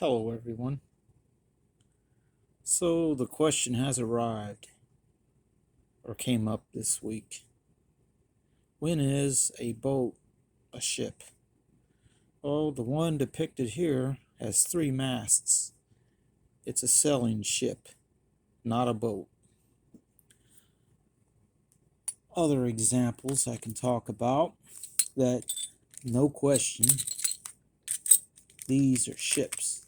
Hello, everyone. So the question has arrived, or came up this week. When is a boat a ship? Oh, the one depicted here has 3 masts. It's a sailing ship, not a boat. Other examples I can talk about that, no question, these are ships.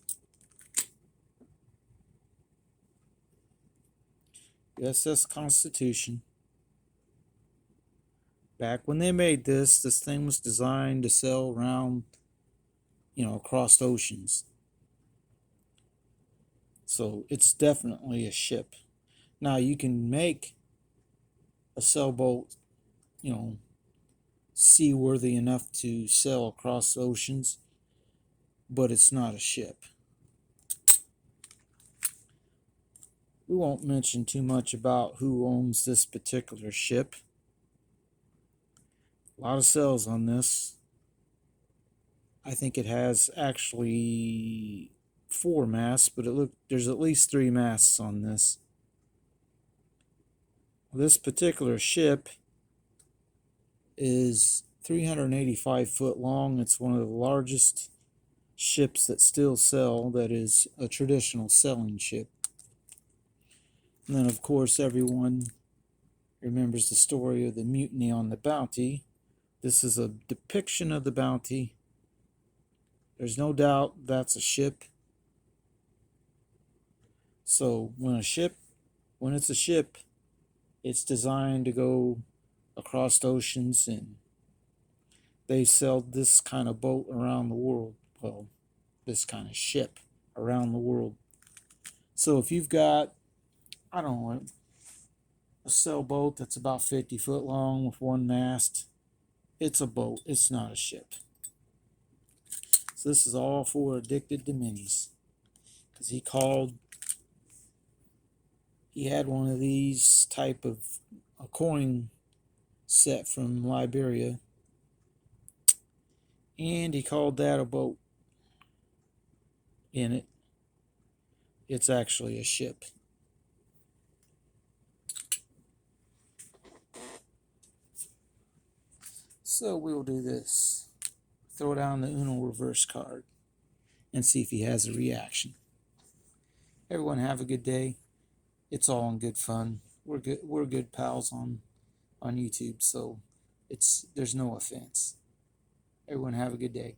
USS Constitution. Back when they made this thing was designed to sail around, across oceans. So it's definitely a ship. Now you can make a sailboat, seaworthy enough to sail across oceans, but it's not a ship. We won't mention too much about who owns this particular ship. A lot of sails on this. I think it has actually 4 masts, but there's at least 3 masts on this. This particular ship is 385 foot long. It's one of the largest ships that still sail, that is a traditional sailing ship. And then, of course, everyone remembers the story of the mutiny on the Bounty. This is a depiction of the Bounty. There's no doubt that's a ship. So when it's a ship, it's designed to go across oceans, and they sailed this kind of boat around the world. Well, this kind of ship around the world. So if you've got, I don't know, a sailboat that's about 50 foot long with 1 mast, it's a boat. It's not a ship. So this is all for Addicted to Minis, because he had one of these type of a coin set from Liberia, and he called that a boat. In it, it's actually a ship. So we'll do this. Throw down the Uno reverse card and see if he has a reaction. Everyone have a good day. It's all in good fun. We're good pals on YouTube, so there's no offense. Everyone have a good day.